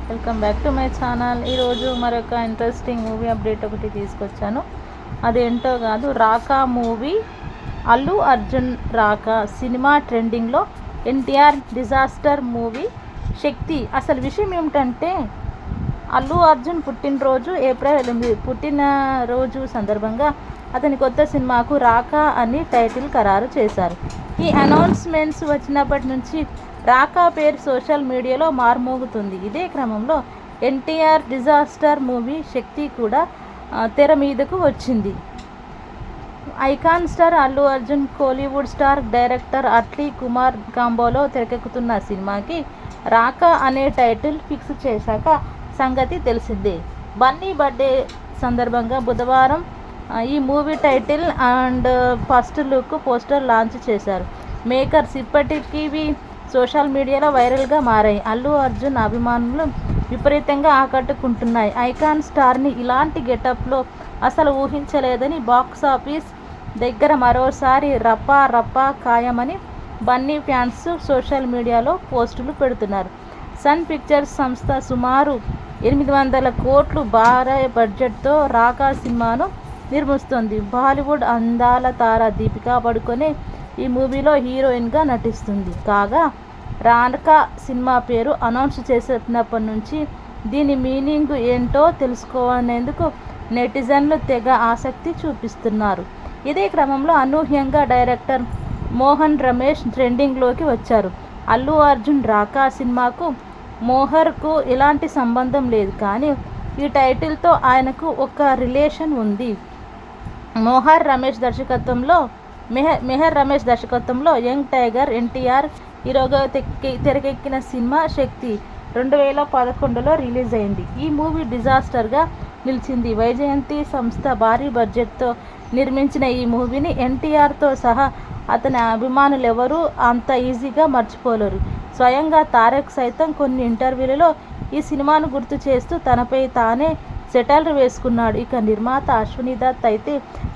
Welcome back to my channel. ఈరోజు మరొక interesting movie update ఒకటి తీసుకొచ్చాను. అదేంటో కాదు, రాకా మూవీ. అల్లు అర్జున్ రాకా సినిమా ట్రెండింగ్లో. ఎన్టీఆర్ డిజాస్టర్ మూవీ శక్తి. అసలు విషయం ఏమిటంటే, అల్లు అర్జున్ పుట్టినరోజు ఏప్రిల్ 8 పుట్టినరోజు సందర్భంగా అతని కొత్త సినిమాకు రాకా అని టైటిల్ ఖరారు చేశారు. ఈ అనౌన్స్మెంట్స్ వచ్చినప్పటి నుంచి రాకా పేరు సోషల్ మీడియాలో మారుమోగుతుంది. ఇదే క్రమంలో ఎన్టీఆర్ డిజాస్టర్ మూవీ శక్తి కూడా తెర మీదకు వచ్చింది. Icon star Allu Arjun, Kollywood star director Atlee Kumar కాంబోలో తెరకెక్కుతున్న సినిమాకి రాకా అనే టైటిల్ ఫిక్స్ చేశాక సంగతి తెలిసిందే. బన్నీ బర్త్డే సందర్భంగా బుధవారం ఈ movie title and first look poster launch చేశారు మేకర్స్. ఇప్పటికీ సోషల్ మీడియాలో వైరల్గా మారాయి. అల్లు అర్జున్ అభిమానులు విపరీతంగా ఆకట్టుకుంటున్నాయి. ఐకాన్ స్టార్ని ఇలాంటి గెటప్లో అసలు ఊహించలేదని బాక్స్ ఆఫీస్ దగ్గర మరోసారి రప్పా రప్పా ఖాయమని బన్నీ ఫ్యాన్స్ సోషల్ మీడియాలో పోస్టులు పెడుతున్నారు. సన్ పిక్చర్స్ సంస్థ సుమారు 800 కోట్లు భారీ బడ్జెట్తో రాకా సినిమాను నిర్మిస్తోంది. బాలీవుడ్ అందాల తార దీపికా పడుకొనే ఈ మూవీలో హీరోయిన్గా నటిస్తుంది. కాగా రాకా సినిమా పేరు అనౌన్స్ చేసినప్పటి నుంచి దీని మీనింగ్ ఏంటో తెలుసుకునేందుకు నెటిజన్లు తెగ ఆసక్తి చూపిస్తున్నారు. ఇదే క్రమంలో అనూహ్యంగా డైరెక్టర్ మోహన్ రమేష్ ట్రెండింగ్లోకి వచ్చారు. అల్లు అర్జున్ రాకా సినిమాకు మోహర్కు ఎలాంటి సంబంధం లేదు, కానీ ఈ టైటిల్తో ఆయనకు ఒక రిలేషన్ ఉంది. మెహర్ రమేష్ దర్శకత్వంలో యంగ్ టైగర్ ఎన్టీఆర్ హీరోగా తెరకెక్కిన సినిమా శక్తి 2011లో రిలీజ్ అయింది. ఈ మూవీ డిజాస్టర్గా నిలిచింది. వైజయంతి సంస్థ భారీ బడ్జెట్తో నిర్మించిన ఈ మూవీని ఎన్టీఆర్తో సహా అతని అభిమానులెవరూ అంత ఈజీగా మర్చిపోలేరు. స్వయంగా తారక్ సైతం కొన్ని ఇంటర్వ్యూలలో ఈ సినిమాను గుర్తు చేస్తూ తనపై తానే సెటైల్ వేసుకున్నాడు. ఇక నిర్మాత అశ్వనీ దత్ అయితే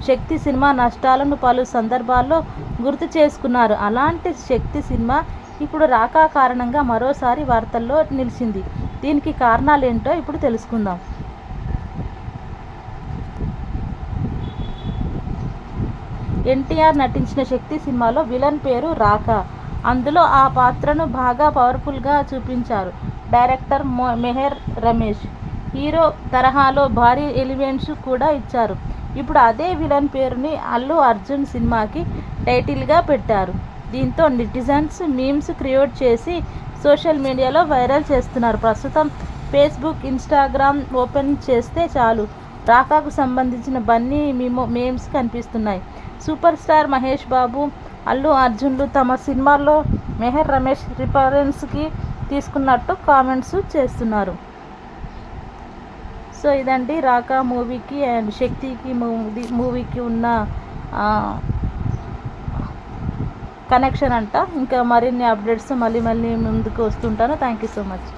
శక్తి సినిమా నష్టాలను పలు సందర్భాల్లో గుర్తు చేసుకున్నారు. అలాంటి శక్తి సినిమా ఇప్పుడు రాకా కారణంగా మరోసారి వార్తల్లో నిలిచింది. దీనికి కారణాలేంటో ఇప్పుడు తెలుసుకుందాం. ఎన్టీఆర్ నటించిన శక్తి సినిమాలో విలన్ పేరు రాకా. అందులో ఆ పాత్రను బాగా పవర్ఫుల్గా చూపించారు డైరెక్టర్ మెహర్ రమేష్. హీరో తరహాలో భారీ ఎలిమెంట్స్ కూడా ఇచ్చారు. ఇప్పుడు అదే విలన్ పేరుని అల్లు అర్జున్ సినిమాకి టైటిల్గా పెట్టారు. దీంతో నెటిజన్స్ మీమ్స్ క్రియేట్ చేసి సోషల్ మీడియాలో వైరల్ చేస్తున్నారు. ప్రస్తుతం ఫేస్బుక్, ఇన్స్టాగ్రామ్ ఓపెన్ చేస్తే చాలు రాకాకు సంబంధించిన బన్నీ మీమ్స్ కనిపిస్తున్నాయి. సూపర్ స్టార్ మహేష్ బాబు, అల్లు అర్జున్లు తమ సినిమాల్లో మెహర్ రమేష్ రిఫరెన్స్కి తీసుకున్నట్టు కామెంట్స్ చేస్తున్నారు. సో ఇదండి రాకా మూవీకి అండ్ శక్తికి మూవీకి ఉన్న కనెక్షన్ అంట. ఇంకా మరిన్ని అప్డేట్స్ మళ్ళీ ముందుకు వస్తుంటాను. Thank you so much.